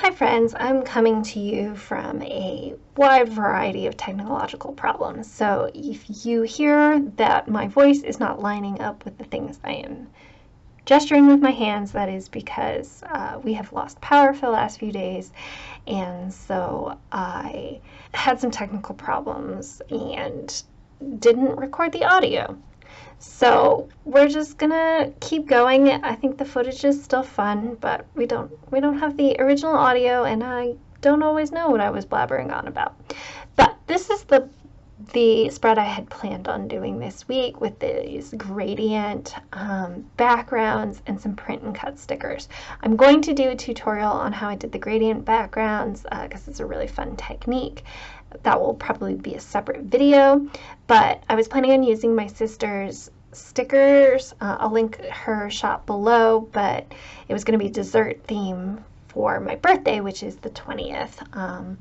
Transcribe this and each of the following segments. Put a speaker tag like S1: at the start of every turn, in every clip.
S1: Hi friends, I'm coming to you from a wide variety of technological problems. So if you hear that my voice is not lining up with the things I am gesturing with my hands, that is because we have lost power for the last few days, and so I had some technical problems and didn't record the audio. So we're just gonna keep going. I think the footage is still fun, but we don't have the original audio, and I don't always know what I was blabbering on about. But this is the spread I had planned on doing this week with these gradient backgrounds and some print and cut stickers. I'm going to do a tutorial on how I did the gradient backgrounds because it's a really fun technique. That will probably be a separate video, but I was planning on using my sister's stickers. I'll link her shop below, but it was going to be dessert theme for my birthday, which is the 20th.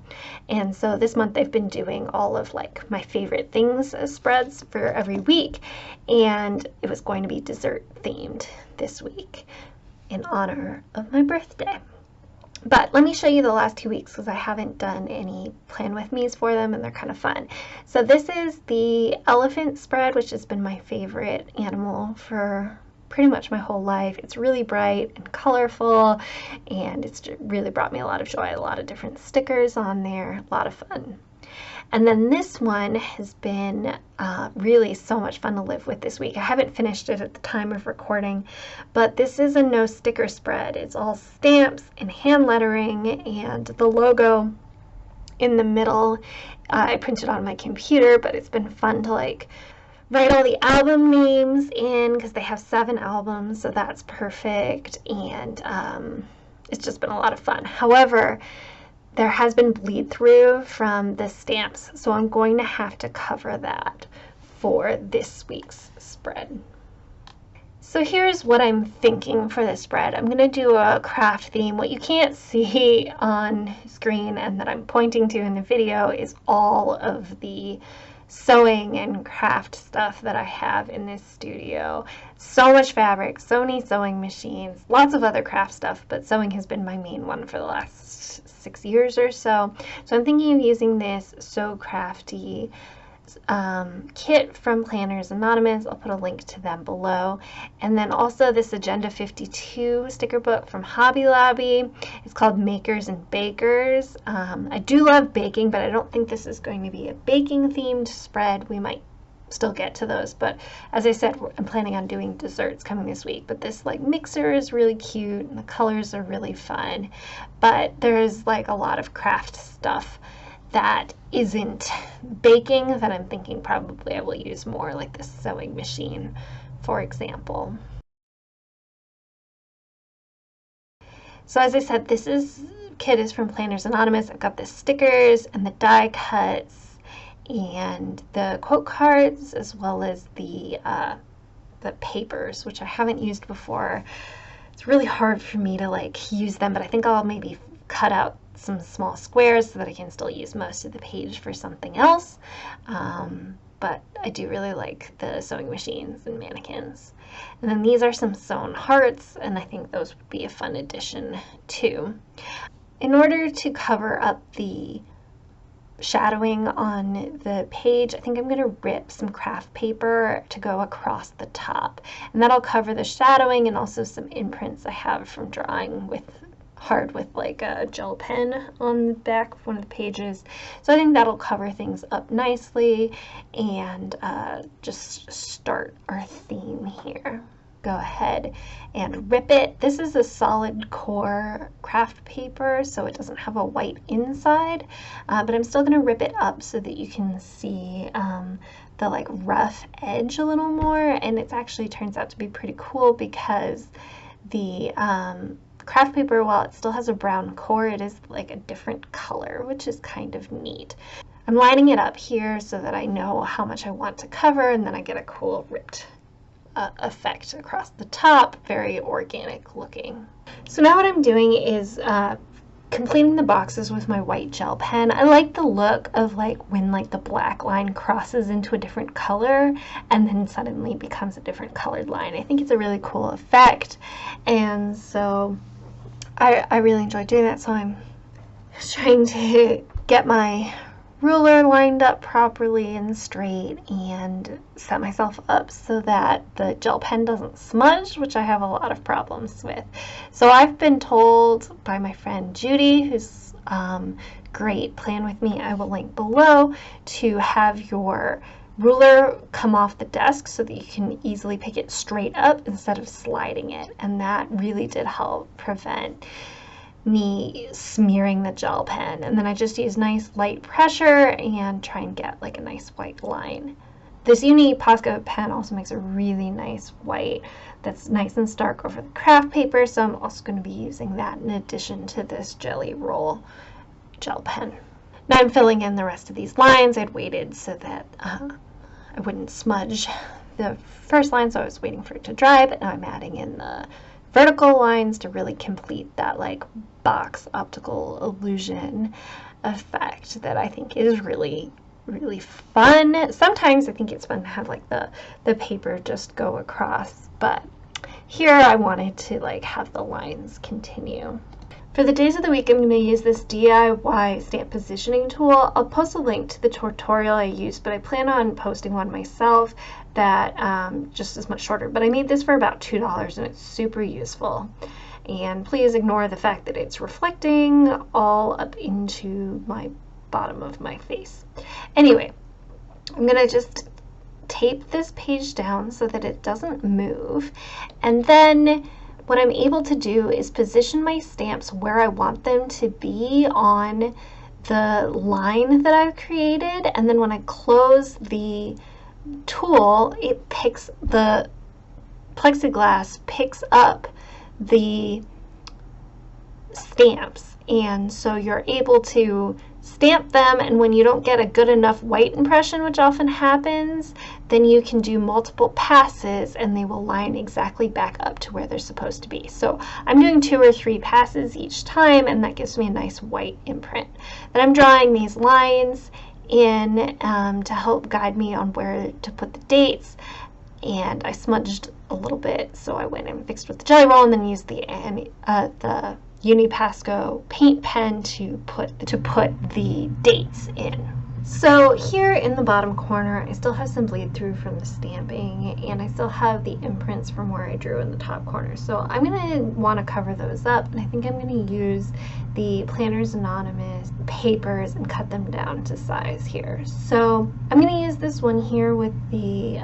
S1: And so this month I've been doing all of like my favorite things as spreads for every week, and it was going to be dessert themed this week in honor of my birthday. But let me show you the last 2 weeks because I haven't done any plan with me's for them, and they're kind of fun. So this is the elephant spread, which has been my favorite animal for pretty much my whole life. It's really bright and colorful, and it's really brought me a lot of joy. A lot of different stickers on there, a lot of fun. And then this one has been really so much fun to live with this week. I haven't finished it at the time of recording, but this is a no sticker spread. It's all stamps and hand lettering, and the logo in the middle I printed on my computer, but it's been fun to like write all the album names in because they have 7 albums, so that's perfect, and it's just been a lot of fun. However, there has been bleed through from the stamps, so I'm going to have to cover that for this week's spread. So here's what I'm thinking for this spread. I'm going to do a craft theme. What you can't see on screen and that I'm pointing to in the video is all of the sewing and craft stuff that I have in this studio. So much fabric, so many sewing machines, lots of other craft stuff, but sewing has been my main one for the last 6 years or so. So I'm thinking of using this So Crafty kit from Planners Anonymous. I'll put a link to them below. And then also this Agenda 52 sticker book from Hobby Lobby. It's called Makers and Bakers. I do love baking, but I don't think this is going to be a baking themed spread. We might still get to those, but as I said, I'm planning on doing desserts coming this week. But this like mixer is really cute and the colors are really fun, but there's like a lot of craft stuff that isn't baking that I'm thinking probably I will use more, like this sewing machine, for example. So as I said, this kit is from Planners Anonymous. I've got the stickers and the die cuts and the quote cards, as well as the papers, which I haven't used before. It's really hard for me to like use them, but I think I'll maybe cut out some small squares so that I can still use most of the page for something else. But I do really like the sewing machines and mannequins. And then these are some sewn hearts, and I think those would be a fun addition too. In order to cover up the shadowing on the page, I think I'm going to rip some craft paper to go across the top, and that'll cover the shadowing and also some imprints I have from drawing with like a gel pen on the back of one of the pages. So I think that'll cover things up nicely and just start our theme here. Go ahead and rip it. This is a solid core craft paper, so it doesn't have a white inside, but I'm still going to rip it up so that you can see the like rough edge a little more, and it actually turns out to be pretty cool because the craft paper, while it still has a brown core, it is like a different color, which is kind of neat. I'm lining it up here so that I know how much I want to cover, and then I get a cool ripped effect across the top, very organic looking. So now what I'm doing is completing the boxes with my white gel pen. I like the look of like when like the black line crosses into a different color and then suddenly becomes a different colored line. I think it's a really cool effect, and so I really enjoy doing that, so I'm trying to get my ruler lined up properly and straight and set myself up so that the gel pen doesn't smudge, which I have a lot of problems with. So I've been told by my friend Judy, who's great, plan with me, I will link below, to have your ruler come off the desk so that you can easily pick it straight up instead of sliding it, and that really did help prevent me smearing the gel pen. And then I just use nice light pressure and try and get like a nice white line. This Uni Posca pen also makes a really nice white that's nice and stark over the craft paper, so I'm also going to be using that in addition to this Jelly Roll gel pen. Now I'm filling in the rest of these lines. I'd waited so that I wouldn't smudge the first line, so I was waiting for it to dry, but now I'm adding in the vertical lines to really complete that like box optical illusion effect that I think is really fun. Sometimes I think it's fun to have like the paper just go across, but here I wanted to like have the lines continue. For the days of the week, I'm going to use this DIY stamp positioning tool. I'll post a link to the tutorial I used, but I plan on posting one myself that just is much shorter. But I made this for about $2 and it's super useful. And please ignore the fact that it's reflecting all up into my bottom of my face. Anyway, I'm going to just tape this page down so that it doesn't move, and then what I'm able to do is position my stamps where I want them to be on the line that I've created, and then when I close the tool, it picks the plexiglass picks up the stamps, and so you're able to stamp them, and when you don't get a good enough white impression, which often happens, then you can do multiple passes and they will line exactly back up to where they're supposed to be. So I'm doing 2 or 3 passes each time, and that gives me a nice white imprint. Then I'm drawing these lines in to help guide me on where to put the dates, and I smudged a little bit, so I went and fixed with the Jelly Roll and then used the Uni Posca paint pen to put the dates in. So here in the bottom corner, I still have some bleed through from the stamping, and I still have the imprints from where I drew in the top corner. So I'm going to want to cover those up, and I think I'm going to use the Planners Anonymous papers and cut them down to size here. So I'm going to use this one here with the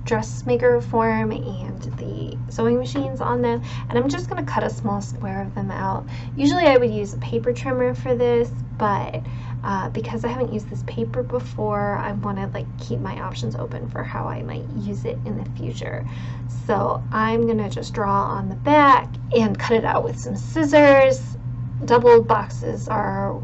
S1: dressmaker form and the sewing machines on them, and I'm just going to cut a small square of them out. Usually I would use a paper trimmer for this, but because I haven't used this paper before, I want to like keep my options open for how I might use it in the future. So I'm going to just draw on the back and cut it out with some scissors. Double boxes are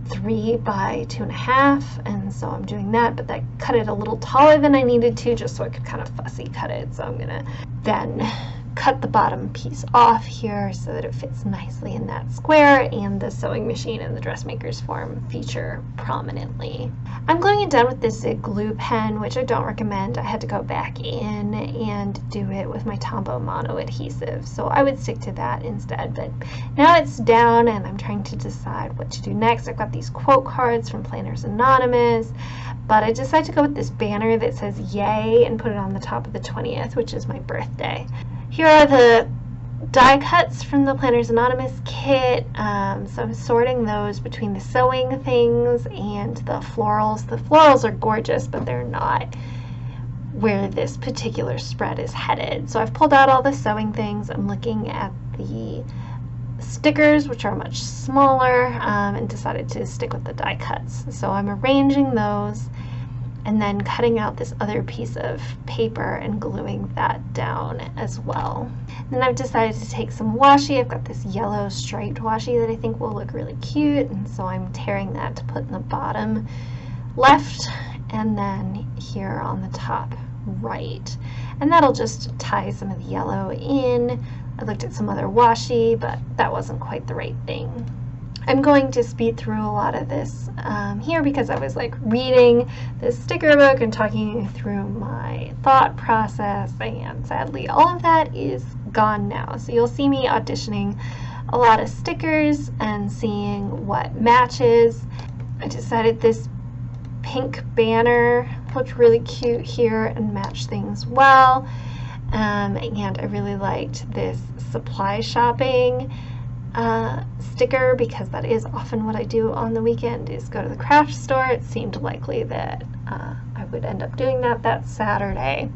S1: 3 by 2.5, and so I'm doing that, but that cut it a little taller than I needed to, just so I could kind of fussy cut it. So I'm gonna then cut the bottom piece off here so that it fits nicely in that square, and the sewing machine and the dressmaker's form feature prominently. I'm gluing it down with this Zig glue pen, which I don't recommend. I had to go back in and do it with my Tombow mono adhesive, so I would stick to that instead. But now it's down and I'm trying to decide what to do next. I've got these quote cards from Planners Anonymous, but I decided to go with this banner that says yay and put it on the top of the 20th, which is my birthday. Here are the die cuts from the Planners Anonymous kit, so I'm sorting those between the sewing things and the florals. The florals are gorgeous, but they're not where this particular spread is headed. So I've pulled out all the sewing things. I'm looking at the stickers, which are much smaller, and decided to stick with the die cuts. So I'm arranging those and then cutting out this other piece of paper and gluing that down as well. And then I've decided to take some washi. I've got this yellow striped washi that I think will look really cute, and so I'm tearing that to put in the bottom left and then here on the top right. And that'll just tie some of the yellow in. I looked at some other washi, but that wasn't quite the right thing. I'm going to speed through a lot of this here because I was like reading this sticker book and talking through my thought process, and sadly all of that is gone now. So you'll see me auditioning a lot of stickers and seeing what matches. I decided this pink banner looked really cute here and matched things well. And I really liked this supply shopping sticker, because that is often what I do on the weekend, is go to the craft store. It seemed likely that I would end up doing that Saturday.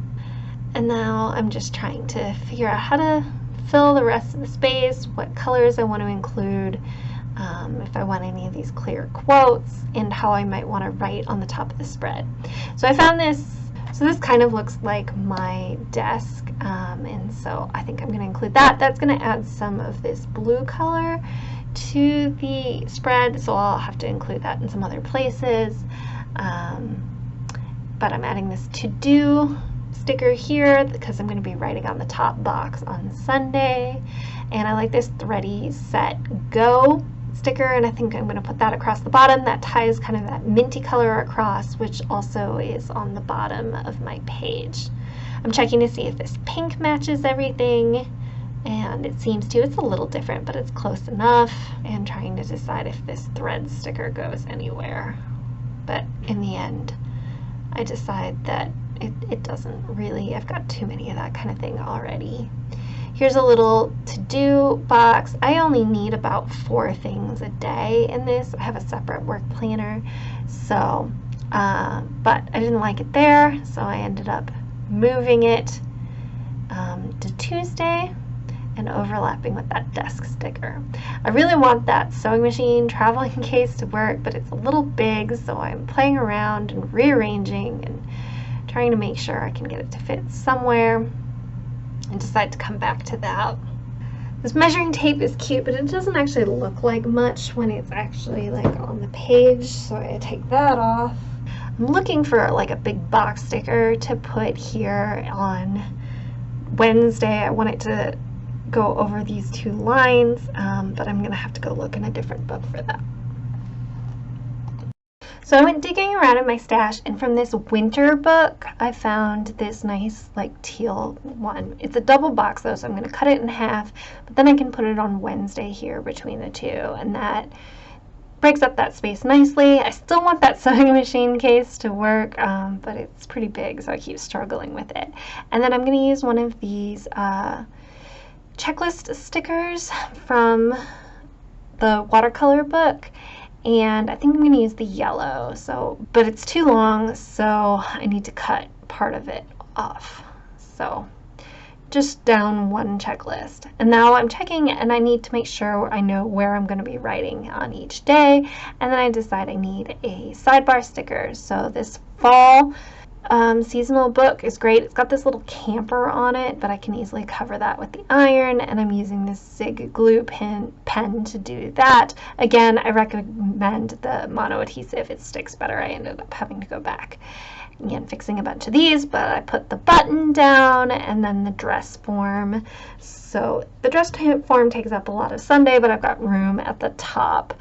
S1: And now I'm just trying to figure out how to fill the rest of the space, what colors I want to include, if I want any of these clear quotes, and how I might want to write on the top of the spread. So I found this. So this kind of looks like my desk, and so I think I'm going to include that. That's going to add some of this blue color to the spread, so I'll have to include that in some other places. But I'm adding this to-do sticker here because I'm going to be writing on the top box on Sunday. And I like this Thready Set Go sticker, and I think I'm going to put that across the bottom. That ties kind of that minty color across, which also is on the bottom of my page. I'm checking to see if this pink matches everything, and it seems to. It's a little different, but it's close enough, and trying to decide if this thread sticker goes anywhere. But in the end, I decide that it doesn't really. I've got too many of that kind of thing already. Here's a little to-do box. I only need about 4 things a day in this. I have a separate work planner, so but I didn't like it there, so I ended up moving it to Tuesday and overlapping with that desk sticker. I really want that sewing machine traveling case to work, but it's a little big, so I'm playing around and rearranging and trying to make sure I can get it to fit somewhere, and decide to come back to that. This measuring tape is cute, but it doesn't actually look like much when it's actually like on the page, so I take that off. I'm looking for like a big box sticker to put here on Wednesday. I want it to go over these 2 lines, but I'm gonna have to go look in a different book for that. So I went digging around in my stash, and from this winter book, I found this nice like teal one. It's a double box though, so I'm going to cut it in half, but then I can put it on Wednesday here between the 2, and that breaks up that space nicely. I still want that sewing machine case to work, but it's pretty big, so I keep struggling with it. And then I'm going to use one of these checklist stickers from the watercolor book. And I think I'm going to use the yellow, but it's too long, so I need to cut part of it off. So just down 1 checklist. And now I'm checking, and I need to make sure I know where I'm going to be writing on each day. And then I decide I need a sidebar sticker. So this fall seasonal book is great. It's got this little camper on it, but I can easily cover that with the iron, and I'm using this Zig glue pen to do that. Again, I recommend the mono adhesive. It sticks better. I ended up having to go back and fixing a bunch of these, but I put the button down and then the dress form. So the dress form takes up a lot of Sunday, but I've got room at the top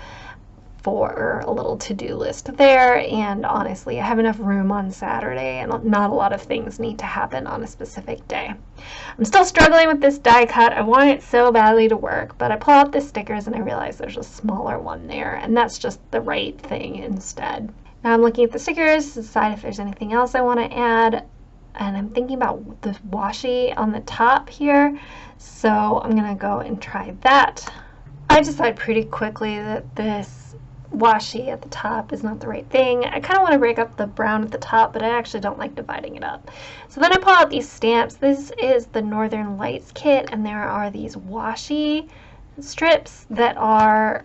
S1: for a little to-do list there, and honestly I have enough room on Saturday, and not a lot of things need to happen on a specific day. I'm still struggling with this die cut. I want it so badly to work, but I pull out the stickers and I realize there's a smaller one there, and that's just the right thing instead. Now I'm looking at the stickers to decide if there's anything else I want to add, and I'm thinking about the washi on the top here, so I'm gonna go and try that. I decide pretty quickly that this washi at the top is not the right thing. I kind of want to break up the brown at the top, but I actually don't like dividing it up. So then I pull out these stamps. This is the Northern Lights kit, and there are these washi strips that are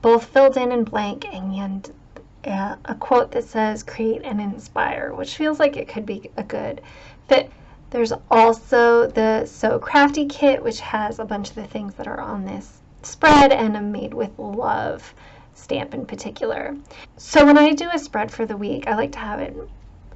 S1: both filled in and blank, and a quote that says "create and inspire," which feels like it could be a good fit. There's also the So Crafty kit, which has a bunch of the things that are on this spread, and a Made with Love stamp in particular. So when I do a spread for the week, I like to have it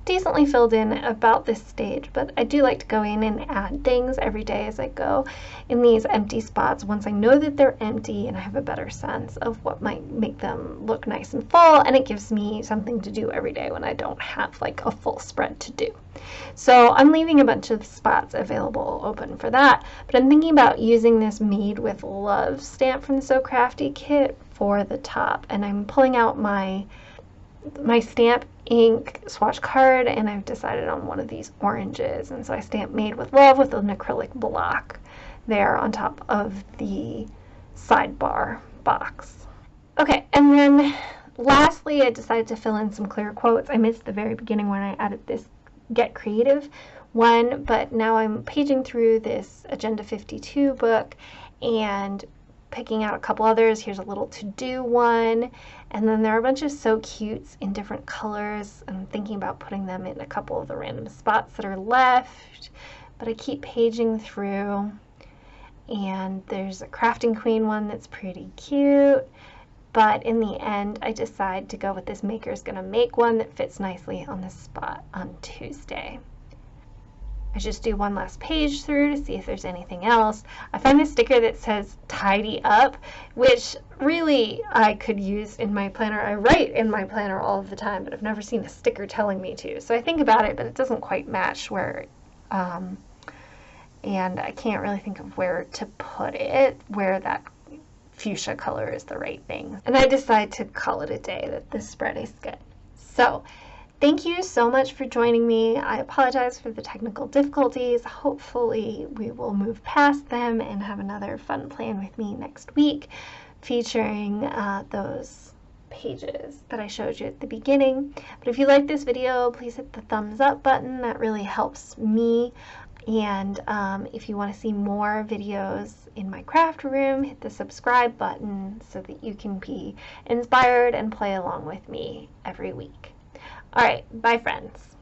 S1: decently filled in about this stage, but I do like to go in and add things every day as I go in these empty spots once I know that they're empty and I have a better sense of what might make them look nice and full, and it gives me something to do every day when I don't have like a full spread to do. So I'm leaving a bunch of spots available open for that, but I'm thinking about using this Made with Love stamp from the So Crafty kit for the top, and I'm pulling out my stamp ink swatch card, and I've decided on one of these oranges, and so I stamped Made with Love with an acrylic block there on top of the sidebar box. Okay, and then lastly I decided to fill in some clear quotes. I missed the very beginning when I added this Get Creative one, but now I'm paging through this Agenda 52 book and picking out a couple others. Here's a little to-do one, and then there are a bunch of so cutes in different colors. I'm thinking about putting them in a couple of the random spots that are left, but I keep paging through, and there's a Crafting Queen one that's pretty cute, but in the end I decide to go with this Maker's Gonna Make one that fits nicely on this spot on Tuesday. I just do one last page through to see if there's anything else. I find this sticker that says tidy up, which really I could use in my planner. I write in my planner all of the time, but I've never seen a sticker telling me to. So I think about it, but it doesn't quite match where, and I can't really think of where to put it, where that fuchsia color is the right thing. And I decide to call it a day, that this spread is good. So thank you so much for joining me. I apologize for the technical difficulties. Hopefully we will move past them and have another fun plan with me next week featuring those pages that I showed you at the beginning. But if you like this video, please hit the thumbs up button. That really helps me. And if you want to see more videos in my craft room, hit the subscribe button so that you can be inspired and play along with me every week. All right, bye friends.